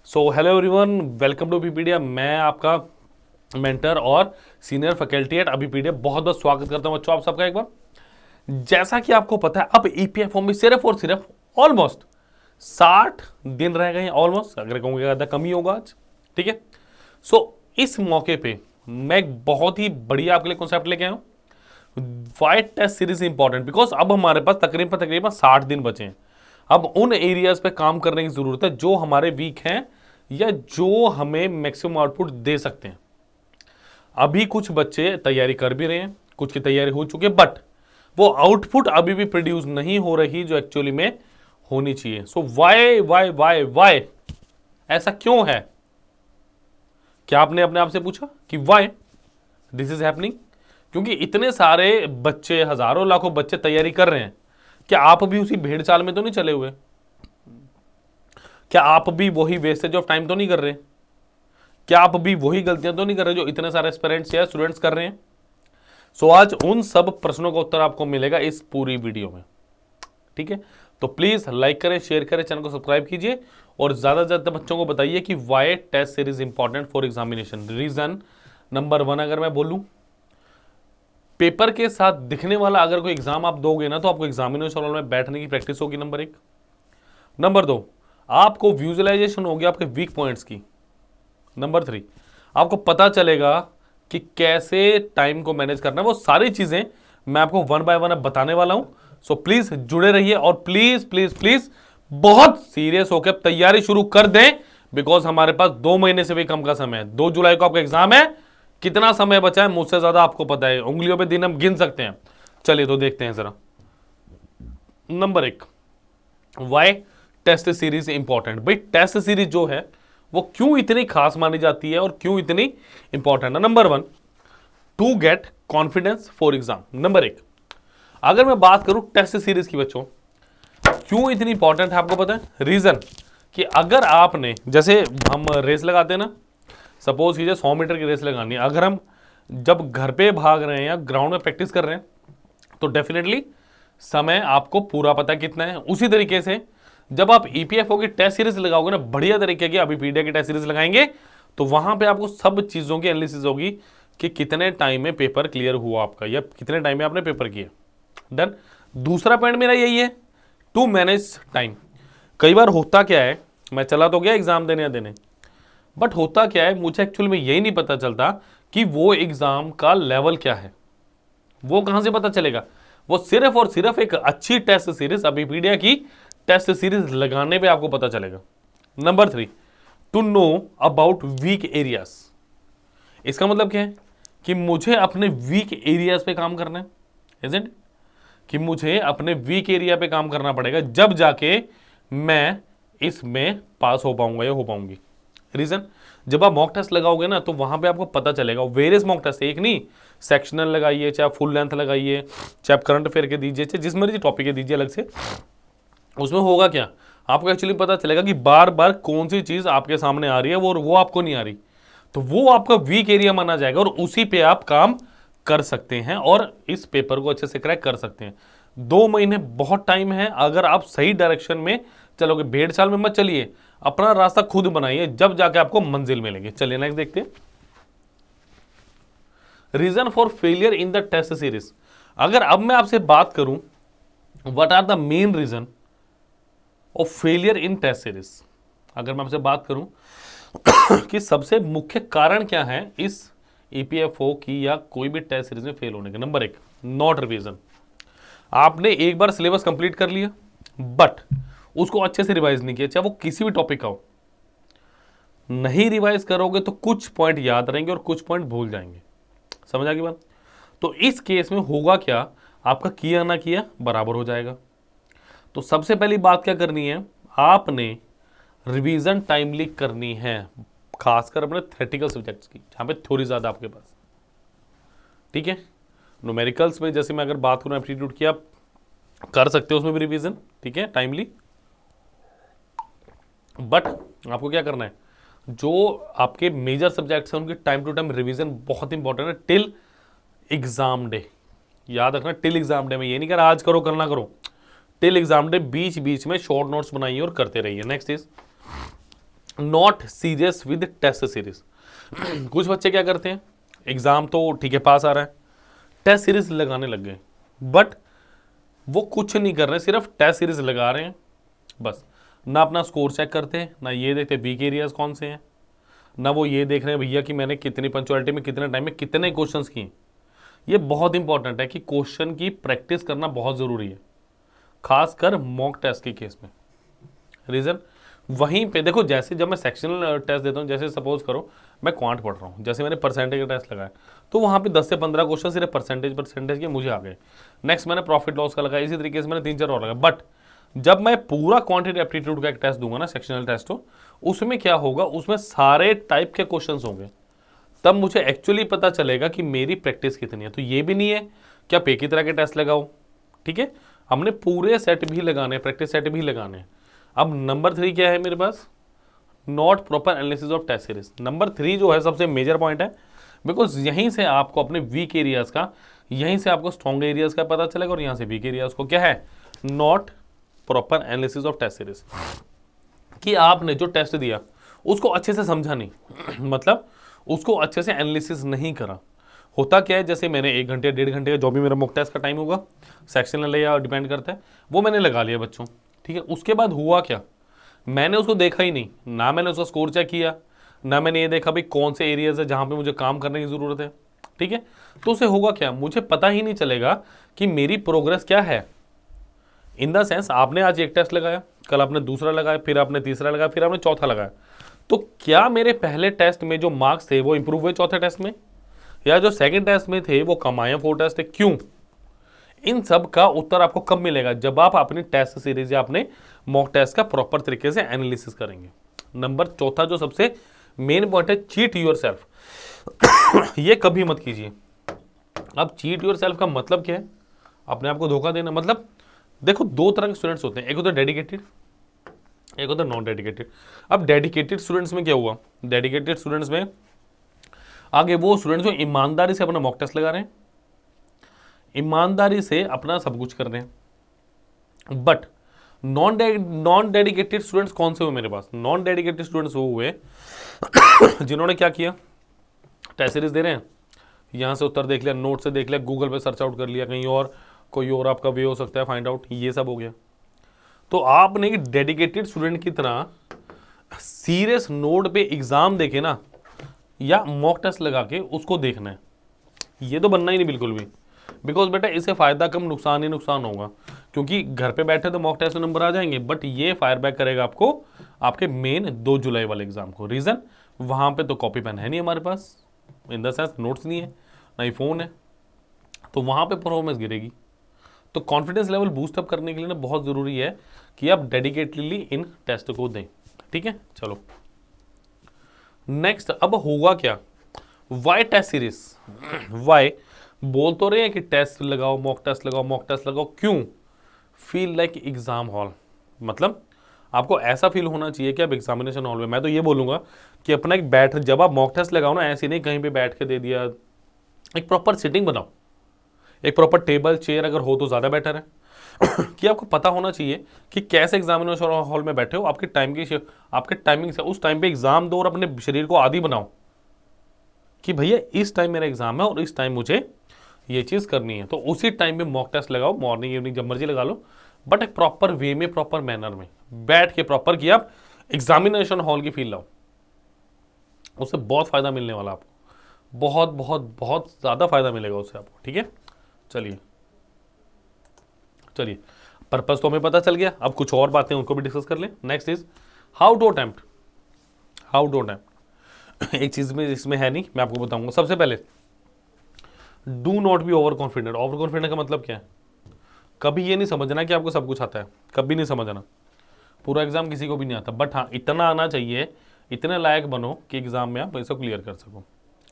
So hello everyone, welcome to Abhipedia. मैं आपका mentor और सीनियर फैकल्टी एट अभिपीडिया बहुत बहुत स्वागत करता हूं बच्चों आप सबका एक बार। जैसा कि आपको पता है, अब ईपीएफओ में सिर्फ और सिर्फ ऑलमोस्ट 60 दिन रह गए हैं। ऑलमोस्ट, अगर कहूंगे ज़्यादा कम ही होगा आज। ठीक है। इस मौके पे मैं एक बहुत ही बढ़िया आपके लिए कॉन्सेप्ट लेके आया हूं। Why test series important because अब हमारे पास तकरीबन 60 दिन बचे हैं। अब उन एरियाज पे काम करने की जरूरत है जो हमारे वीक हैं या जो हमें मैक्सिमम आउटपुट दे सकते हैं। अभी कुछ बच्चे तैयारी कर भी रहे हैं, कुछ की तैयारी हो चुकी है, बट वो आउटपुट अभी भी प्रोड्यूस नहीं हो रही जो एक्चुअली में होनी चाहिए। सो वाई वाई वाई वाई ऐसा क्यों है? क्या आपने अपने आप से पूछा कि वाई दिस इज हैपनिंग? क्योंकि इतने सारे बच्चे, हजारों लाखों बच्चे तैयारी कर रहे हैं, क्या आप भी उसी भेड़ चाल में तो नहीं चले हुए? क्या आप भी वही वेस्टेज ऑफ टाइम तो नहीं कर रहे? क्या आप भी वही गलतियां तो नहीं कर रहे जो इतने सारे एस्पिरेंट्स या स्टूडेंट्स कर रहे हैं? आज उन सब प्रश्नों का उत्तर आपको मिलेगा इस पूरी वीडियो में। ठीक है, तो प्लीज लाइक करें, शेयर करें, चैनल को सब्सक्राइब कीजिए और ज्यादा से ज्यादा बच्चों को बताइए कि why test series important for examination. Reason number 1 अगर मैं बोलूं, पेपर के साथ दिखने वाला अगर कोई एग्जाम आप दोगे ना तो आपको एग्जामिनेशन हॉल में बैठने की प्रैक्टिस होगी, नंबर 1। नंबर 2, आपको विजुअलाइजेशन होगी आपके वीक पॉइंट्स की। नंबर 3, आपको पता चलेगा कि कैसे टाइम को मैनेज करना है। वो सारी चीजें मैं आपको वन बाय वन अब बताने वाला हूं। सो प्लीज जुड़े रहिए और प्लीज प्लीज प्लीज बहुत सीरियस होकर तैयारी शुरू कर दें, बिकॉज हमारे पास 2 महीने से भी कम का समय है। 2 जुलाई को आपका एग्जाम है। कितना समय बचा है मुझसे ज्यादा आपको पता है, उंगलियों पे दिन हम गिन सकते हैं। चलिए तो देखते हैं जरा। Number 1, why test series important. भाई टेस्ट सीरीज जो है वो क्यों इतनी खास मानी जाती है और क्यों इतनी इंपॉर्टेंट है? Number 1, to get confidence for exam. Number 1, अगर मैं बात करूं टेस्ट सीरीज की बच्चों क्यों इतनी इंपॉर्टेंट है, आपको पता है? रीजन कि अगर आपने, जैसे हम रेस लगाते हैं ना, सपोज कीजिए 100 मीटर की रेस लगानी है, अगर हम जब घर पे भाग रहे हैं या ग्राउंड में प्रैक्टिस कर रहे हैं तो डेफिनेटली समय आपको पूरा पता कितना है। उसी तरीके से जब आप ईपीएफओ की टेस्ट सीरीज लगाओगे ना, बढ़िया तरीके की अभिपीडिया की टेस्ट सीरीज लगाएंगे तो वहां पे आपको सब चीजों की एनालिसिस होगी कि कितने टाइम में पेपर क्लियर हुआ आपका या कितने टाइम में आपने पेपर किया। डन। दूसरा पॉइंट मेरा यही है, टू मैनेज टाइम। कई बार होता क्या है, मैं चला तो गया एग्जाम देने या देने, बट होता क्या है मुझे एक्चुअल में यही नहीं पता चलता कि वो एग्जाम का लेवल क्या है। वो कहां से पता चलेगा? वो सिर्फ और सिर्फ एक अच्छी टेस्ट सीरीज, अभिपीडिया की टेस्ट सीरीज लगाने पे आपको पता चलेगा। Number 3, to know about weak areas. इसका मतलब क्या है कि मुझे अपने वीक एरियाज पे काम करना है, इज़न्ट? कि मुझे अपने वीक एरिया पे काम करना पड़ेगा, जब जाके मैं इसमें पास हो पाऊंगा या हो पाऊंगी। रीजन, जब आप मॉक टेस्ट लगाओगे ना तो वहां पे आपको पता चलेगा, वेरियस मॉक टेस्ट, एक नहीं, सेक्शनल लगाइए, चाहे फुल लेंथ लगाइए, चाहे करंट अफेयर के दीजिए, चाहे जिस मर्जी टॉपिक के दीजिए अलग से, उसमें होगा क्या, आपको एक्चुअली पता चलेगा कि बार बार कौन सी चीज आपके सामने आ रही है वो आपको नहीं आ रही, तो वो आपका वीक एरिया माना जाएगा और उसी पे आप काम कर सकते हैं और इस पेपर को अच्छे से क्रैक कर सकते हैं। 2 महीने बहुत टाइम है, अगर आप सही डायरेक्शन में चलोगे। भेड़ चाल में मत चलिए, अपना रास्ता खुद बनाइए, जब जाके आपको मंजिल मिलेगी। चलिए नेक्स्ट देखते हैं। Reason for failure in the test series. अगर अब मैं आपसे बात करूं what are the main reason of failure in test series, अगर मैं आपसे बात करूं कि सबसे मुख्य कारण क्या है इस ईपीएफओ की या कोई भी टेस्ट सीरीज में फेल होने के। Number 1, not revision. आपने एक बार सिलेबस कंप्लीट कर लिया बट उसको अच्छे से रिवाइज नहीं किया, चाहे वो किसी भी टॉपिक का हो। नहीं रिवाइज करोगे तो कुछ पॉइंट याद रहेंगे और कुछ पॉइंट भूल जाएंगे। समझ आ गई बात? तो इस केस में होगा क्या, आपका किया ना किया बराबर हो जाएगा। तो सबसे पहली बात क्या करनी है, आपने रिवीजन टाइमली करनी है, खासकर अपने थ्योरेटिकल सब्जेक्ट्स की, जहां पे थ्योरी ज्यादा आपके पास। ठीक है, न्यूमेरिकल्स में जैसे मैं अगर बात करूं एप्टीट्यूड की, आप कर सकते हो उसमें भी रिवीजन, ठीक है, टाइमली। बट आपको क्या करना है, जो आपके मेजर सब्जेक्ट्स हैं उनकी टाइम टू टाइम रिवीजन बहुत इंपॉर्टेंट है टिल एग्जाम डे। याद रखना, टिल एग्जाम डे में, ये नहीं कर आज करो कल ना करो, टिल एग्जाम डे बीच बीच में शॉर्ट नोट्स बनाइए और करते रहिए। Next is not serious with test series. कुछ बच्चे क्या करते हैं, एग्जाम तो ठीक है पास आ रहा है, टेस्ट सीरीज लगाने लग गए, बट वो कुछ नहीं कर रहे, सिर्फ टेस्ट सीरीज लगा रहे हैं बस। ना अपना स्कोर चेक करते हैं, ना ये देखते वीक एरियाज कौन से हैं, ना वो ये देख रहे हैं भैया कि मैंने कितनी पंचुअलिटी में कितने टाइम में कितने क्वेश्चंस किए। ये बहुत इंपॉर्टेंट है कि क्वेश्चन की प्रैक्टिस करना बहुत ज़रूरी है, खासकर मॉक टेस्ट के केस में। रीज़न वहीं पे देखो, जैसे जब मैं सेक्शनल टेस्ट देता हूँ, जैसे सपोज करो मैं क्वांट पढ़ रहा हूँ, जैसे मैंने परसेंटेज का टेस्ट लगाया, तो वहाँ पे 10 से 15 क्वेश्चन सिर्फ परसेंटेज के मुझे आ गए। नेक्स्ट मैंने प्रॉफिट लॉस का लगाया, इसी तरीके से मैंने 3-4 और लगाया। बट जब मैं पूरा क्वांटिटी एप्टीट्यूड का एक टेस्ट दूंगा ना, सेक्शनल टेस्ट हो, उसमें क्या होगा, उसमें सारे टाइप के क्वेश्चन होंगे, तब मुझे एक्चुअली पता चलेगा कि मेरी प्रैक्टिस कितनी है। तो ये भी नहीं है कि आप एक ही तरह के टेस्ट लगाओ, ठीक है, हमने पूरे सेट भी लगाने, प्रैक्टिस सेट भी लगाने। अब नंबर 3 क्या है मेरे पास, not proper analysis of test series. Number 3 जो है सबसे मेजर पॉइंट है, बिकॉज यहीं से आपको अपने वीक एरियाज का, यहीं से आपको स्ट्रॉन्ग एरियाज का पता चलेगा, और यहाँ से वीक एरियाज को क्या है, not proper analysis of test series, कि आपने जो टेस्ट दिया उसको अच्छे से समझा नहीं मतलब उसको अच्छे से एनालिसिस नहीं करा। होता क्या है, जैसे मैंने 1 घंटे 1.5 घंटे का जो भी मेरा मॉक टेस्ट का टाइम होगा, सेक्शनल या डिपेंड करता है, वो मैंने लगा लिया बच्चों, ठीक है। उसके बाद हुआ क्या, मैंने उसको देखा ही नहीं, ना मैंने उसका स्कोर चेक किया, ना मैंने ये देखा भाई कौन से एरियाज है जहाँ पे मुझे काम करने की ज़रूरत है, ठीक है। तो उससे होगा क्या, मुझे पता ही नहीं चलेगा कि मेरी प्रोग्रेस क्या है। इन द सेंस आपने आज एक टेस्ट लगाया, कल आपने दूसरा लगाया, फिर आपने तीसरा लगाया, फिर आपने चौथा लगाया, तो क्या मेरे पहले टेस्ट में जो मार्क्स थे वो इंप्रूव हुए चौथे टेस्ट में, या जो सेकंड टेस्ट में थे वो कम आए 4 टेस्ट थे, क्यों? इन सब का उत्तर आपको कब मिलेगा, जब आप अपनी टेस्ट सीरीज या अपने मॉक टेस्ट का प्रॉपर तरीके से एनालिसिस करेंगे। नंबर चौथा जो सबसे मेन पॉइंट है, चीट योर सेल्फ। ये कभी मत कीजिए। अब चीट योर सेल्फ का मतलब क्या है, अपने आप को धोखा देना। मतलब देखो, 2 तरह के स्टूडेंट्स होते हैं, एक होता है डेडिकेटेड, एक होता है नॉन डेडिकेटेड। अब डेडिकेटेड स्टूडेंट्स में क्या हुआ, डेडिकेटेड स्टूडेंट्स में आगे वो स्टूडेंट्स जो ईमानदारी से अपना मॉक टेस्ट लगा रहे हैं, ईमानदारी से अपना सब कुछ कर रहे हैं। बट नॉन डेडिकेटेड स्टूडेंट्स कौन से हुए मेरे पास, नॉन डेडिकेटेड स्टूडेंट्स वो हुए जिन्होंने क्या किया, टेस्ट सीरीज दे रहे हैं, यहाँ से उत्तर देख लिया, नोट से देख लिया, गूगल पे सर्च आउट कर लिया, कहीं और कोई और आपका वे हो सकता है फाइंड आउट, ये सब हो गया। तो आपने डेडिकेटेड स्टूडेंट की तरह सीरियस नोट पे एग्जाम देखे ना, या मॉक टेस्ट लगा के उसको देखना है, ये तो बनना ही नहीं बिल्कुल भी। बिकॉज बेटा इससे फ़ायदा कम नुकसान ही नुकसान होगा, क्योंकि घर पे बैठे तो मॉक टेस्ट में नंबर आ जाएंगे, बट ये फायर बैक करेगा आपको आपके मेन 2 जुलाई वाले एग्जाम को। रीज़न, वहाँ पे तो कॉपी पेन है नहीं हमारे पास, इन द सेंस नोट्स नहीं है, ना ही फ़ोन है, तो वहाँ पे परफॉर्मेंस गिरेगी। तो कॉन्फिडेंस लेवल बूस्ट अप करने के लिए ना बहुत ज़रूरी है कि आप डेडिकेटली इन टेस्ट को दें, ठीक है। चलो नेक्स्ट, अब होगा क्या, वाई टेस्ट सीरीज, वाई बोल तो रहे हैं कि टेस्ट लगाओ, मॉक टेस्ट लगाओ, मॉक टेस्ट लगाओ, क्यों? फील लाइक एग्जाम हॉल, मतलब आपको ऐसा फील होना चाहिए कि आप एग्जामिनेशन हॉल में। मैं तो ये बोलूँगा कि अपना एक जब आप मॉक टेस्ट लगाओ ना, ऐसे नहीं कहीं पे बैठ के दे दिया, एक प्रॉपर सिटिंग बनाओ, एक प्रॉपर टेबल चेयर अगर हो तो ज़्यादा बेटर है कि आपको पता होना चाहिए कि कैसे एग्जामिनेशन हॉल में बैठे हो, आपके टाइमिंग से उस टाइम पे एग्जाम दो और अपने शरीर को आदी बनाओ कि भैया इस टाइम मेरा एग्जाम है और इस टाइम मुझे ये चीज़ करनी है, तो उसी टाइम पे मॉक टेस्ट लगाओ, मॉर्निंग इवनिंग जब मर्जी लगा लो, बट एक प्रॉपर वे में, प्रॉपर मैनर में बैठ के प्रॉपर कि आप एग्जामिनेशन हॉल की फील लाओ। उससे बहुत फायदा मिलने वाला आपको, बहुत बहुत बहुत ज़्यादा फायदा मिलेगा उससे आपको, ठीक है। चलिए पर्पस तो हमें पता चल गया, अब कुछ और बातें उनको भी डिस्कस कर लें। Next is how to attempt. एक चीज़ में इसमें है नहीं, मैं आपको बताऊंगा। सबसे पहले do not be over confident. Over confident का मतलब क्या है, कभी ये नहीं समझना कि आपको सब कुछ आता है, कभी नहीं समझना। पूरा एग्जाम किसी को भी नहीं आता, बट हाँ इतना आना चाहिए, इतने लायक बनो कि एग्जाम में आप इसको क्लियर कर सको।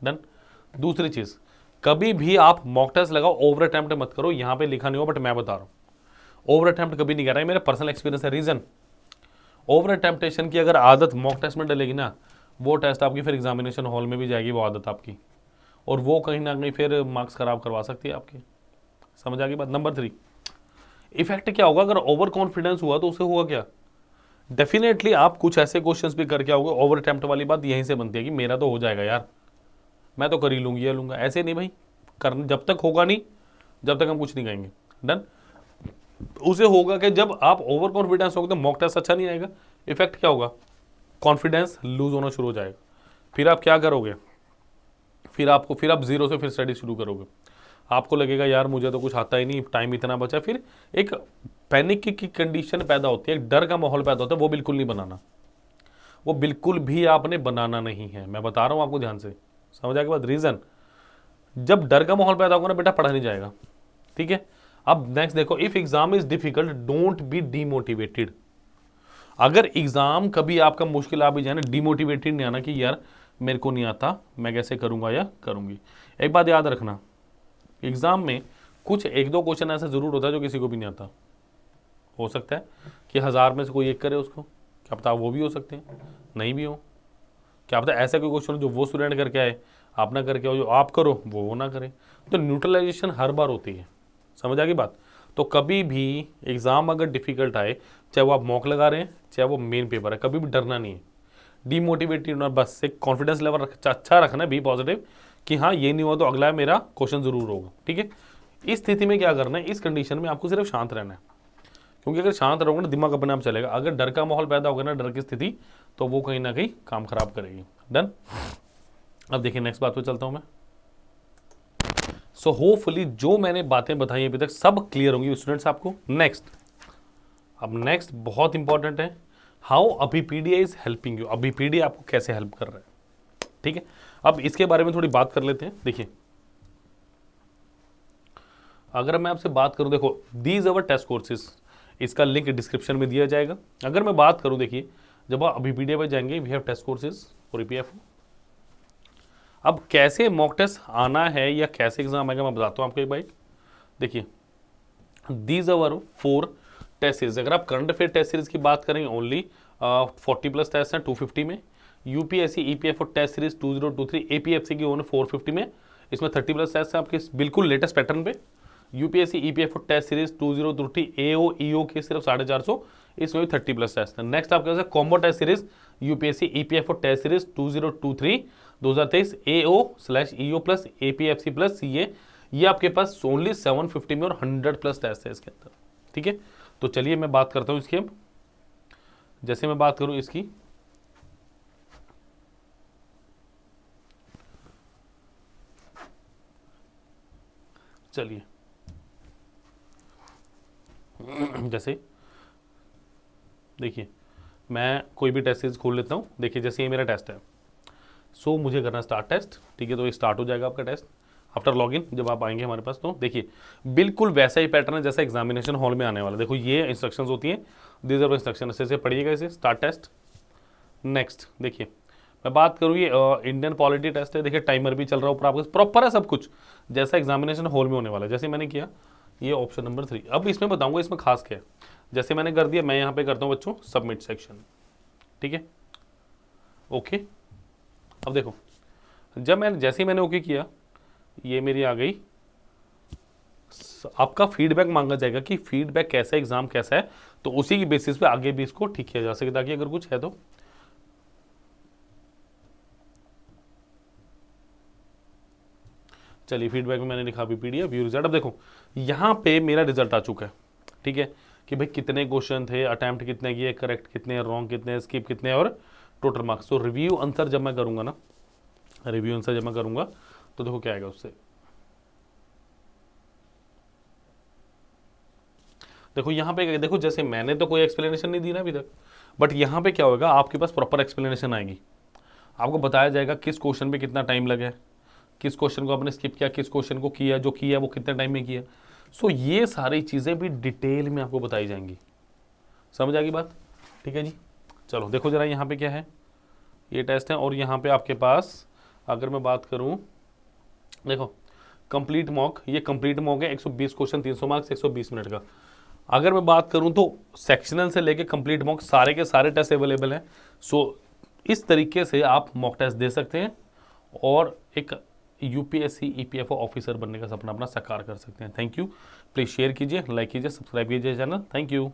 डन। दूसरी चीज़, कभी भी आप मॉक टेस्ट लगाओ, ओवर अटेम्प्ट मत करो। यहाँ पे लिखा नहीं हो बट मैं बता रहा हूँ, ओवर अटेम्प्ट कभी नहीं कर रहा है, मेरा पर्सनल एक्सपीरियंस है। रीज़न, ओवर अटेम्प्टेशन की अगर आदत मॉक टेस्ट में डलेगी ना, वो टेस्ट आपकी फिर एग्जामिनेशन हॉल में भी जाएगी वो आदत आपकी, और वो कहीं ना कहीं फिर मार्क्स खराब करवा सकती है आपके। समझ आ गई बात। नंबर 3, इफेक्ट क्या होगा, अगर ओवर कॉन्फिडेंस हुआ तो उससे हुआ क्या, डेफिनेटली आप कुछ ऐसे क्वेश्चंस भी करके आओगे, ओवर अटेम्प्ट वाली बात यहीं से बनती है कि मेरा तो हो जाएगा यार, मैं तो कर ही लूंगी या लूंगा, ऐसे नहीं भाई, कर जब तक होगा नहीं, जब तक हम कुछ नहीं कहेंगे। डन। उसे होगा कि जब आप ओवर कॉन्फिडेंस होगे तो मॉक टेस्ट अच्छा नहीं आएगा, इफेक्ट क्या होगा, कॉन्फिडेंस लूज होना शुरू हो जाएगा, फिर आप क्या करोगे, फिर आप जीरो से फिर स्टडी शुरू करोगे, आपको लगेगा यार मुझे तो कुछ आता ही नहीं, टाइम इतना बचा, फिर एक पैनिक की कंडीशन पैदा होती है, एक डर का माहौल पैदा होता है, वो बिल्कुल नहीं बनाना, वो बिल्कुल भी आपने बनाना नहीं है। मैं बता रहा हूं आपको ध्यान से, समझ आए के बाद रीजन, जब डर का माहौल पैदा होगा ना बेटा, पढ़ा नहीं जाएगा। ठीक है, अब नेक्स्ट देखो, if exam is difficult don't be demotivated. अगर एग्जाम कभी आपका मुश्किल आ भी जाए ना, डीमोटिवेटेड नहीं आना कि यार मेरे को नहीं आता, मैं कैसे करूंगा या करूंगी। एक बात याद रखना, एग्जाम में कुछ एक दो क्वेश्चन ऐसा जरूर होता है जो किसी को भी नहीं आता। हो सकता है कि 1000 में से कोई एक करे उसको, क्या पता वो भी हो सकते हैं, नहीं भी हो, क्या पता ऐसा कोई क्वेश्चन हो जो वो स्टूडेंट करके आए, आप ना करके आओ, जो आप करो वो ना करे। तो न्यूट्रलाइजेशन हर बार होती है, समझ आ गई बात। तो कभी भी एग्जाम अगर डिफिकल्ट आए, चाहे वो आप मॉक लगा रहे हैं चाहे वो मेन पेपर है, कभी भी डरना नहीं है, डीमोटिवेटेड होना, बस एक कॉन्फिडेंस लेवल अच्छा रखना, बी पॉजिटिव कि हाँ ये नहीं हुआ तो अगला मेरा क्वेश्चन जरूर होगा। ठीक है, इस स्थिति में क्या करना है, इस कंडीशन में आपको सिर्फ शांत रहना है, क्योंकि अगर शांत रहोगे ना दिमाग अपने आप चलेगा, अगर डर का माहौल पैदा होगा ना, डर की स्थिति, तो वो कहीं ना कहीं काम खराब करेगी। डन। अब देखिए नेक्स्ट बात पे चलता हूं मैं। सो होपफुली जो मैंने बातें बताई अभी तक सब क्लियर होंगी स्टूडेंट्स आपको। नेक्स्ट, अब नेक्स्ट बहुत इंपॉर्टेंट है, हाउ अबीपीडिया इज हेल्पिंग यू, अबीपीडिया आपको कैसे हेल्प कर रहा है। ठीक है, अब इसके बारे में थोड़ी बात कर लेते हैं। देखिए अगर मैं आपसे बात करूं, देखो दीज अवर टेस्ट कोर्सेज, इसका लिंक डिस्क्रिप्शन में दिया जाएगा। अगर मैं बात करूं, देखिए जब आप अबीपीडिया पे जाएंगे, we have test courses for EPFO. अब कैसे मॉक टेस्ट आना है या कैसे एग्जाम आएगा मैं बताता हूं आपको एक बाइक। देखिए दीज अवर 4 टेस्ट सीरीज, अगर आप करंट अफेयर टेस्ट सीरीज की बात करें ओनली 40+ टेस्ट हैं 250 में, UPSC EPFO test series 2023 APFC की ओन 450 में, इसमें 30+ टेस्ट हैं आपके बिल्कुल लेटेस्ट पैटर्न पे। UPSC EPFO test series 2023 AO EO के सिर्फ 450, इसमें भी 30+ टेस्ट है। नेक्स्ट आपके पास combo test series UPSC EPFO test series 2023 AO EO plus APFC plus CA, ये आपके पास ओनली 750 में और 100+ टेस्ट है इसके अंदर। ठीक है, तो चलिए मैं बात करता हूं इसकी। अब जैसे मैं बात करूं इसकी, चलिए जैसे देखिए मैं कोई भी टेस्ट सीरीज खोल लेता हूं। देखिए जैसे ये मेरा टेस्ट है, सो मुझे करना स्टार्ट टेस्ट। ठीक है, तो ये स्टार्ट हो जाएगा आपका टेस्ट आफ्टर लॉगिन, जब आप आएंगे हमारे पास। तो देखिए बिल्कुल वैसा ही पैटर्न है जैसा एग्जामिनेशन हॉल में आने वाला। देखो ये इंस्ट्रक्शंस होती हैं, दीज आर इंस्ट्रक्शन, ऐसे पढ़िएगा इसे, स्टार्ट टेस्ट। नेक्स्ट देखिए मैं बात करूँ, ये इंडियन पॉलिटी टेस्ट है। देखिए टाइमर भी चल रहा है ऊपर, आपको प्रॉपर है सब कुछ जैसा एग्जामिनेशन हॉल में होने वाला है, जैसे मैंने किया। ये ऑप्शन नंबर 3। अब इसमें बताऊंगा इसमें खास क्या है। जैसे मैंने कर दिया, मैं यहाँ पे करता हूँ बच्चों सबमिट सेक्शन। ठीक है, ओके। अब देखो जब मैंने जैसे ही मैंने ओके किया, ये मेरी आ गई, आपका फीडबैक मांगा जाएगा कि फीडबैक कैसा है, एग्जाम कैसा है, तो उसी की बेसिस पे आगे भी इसको ठीक किया जा सके, ताकि अगर कुछ है तो। चलिए फीडबैक में मैंने लिखा पीडीएफ व्यू रिजल्ट। अब देखो यहाँ पे मेरा रिजल्ट आ चुका है। ठीक है, कि भाई कितने क्वेश्चन थे, अटेम्प्ट कितने किए, करेक्ट कितने, रॉन्ग कितने, स्किप कितने और टोटल मार्क्स। तो रिव्यू आंसर जब मैं करूंगा ना, रिव्यू आंसर जब मैं करूंगा तो देखो क्या आएगा उससे। देखो यहाँ पे देखो, जैसे मैंने तो कोई एक्सप्लेनेशन नहीं दी ना अभी तक, बट यहाँ पे क्या होगा, आपके पास प्रॉपर एक्सप्लेनेशन आएगी। आपको बताया जाएगा किस क्वेश्चन पे कितना टाइम लगा है, किस क्वेश्चन को आपने स्किप किया, किस क्वेश्चन को किया, जो किया वो कितने टाइम में किया। सो ये सारी चीज़ें भी डिटेल में आपको बताई जाएंगी। समझ आ गई बात? ठीक है जी, चलो देखो जरा यहाँ पे क्या है, ये टेस्ट है। और यहाँ पे आपके पास अगर मैं बात करूँ, देखो कंप्लीट मॉक, ये कंप्लीट मॉक है, 120 क्वेश्चन 300 मार्क्स 120 मिनट का। अगर मैं बात करूं तो सेक्शनल से लेके कंप्लीट मॉक सारे के सारे टेस्ट अवेलेबल हैं। सो इस तरीके से आप मॉक टेस्ट दे सकते हैं और एक यूपीएससी ईपीएफओ ऑफिसर बनने का सपना अपना साकार कर सकते हैं। थैंक यू, प्लीज़ शेयर कीजिए, लाइक कीजिए, सब्सक्राइब कीजिए चैनल। Thank you.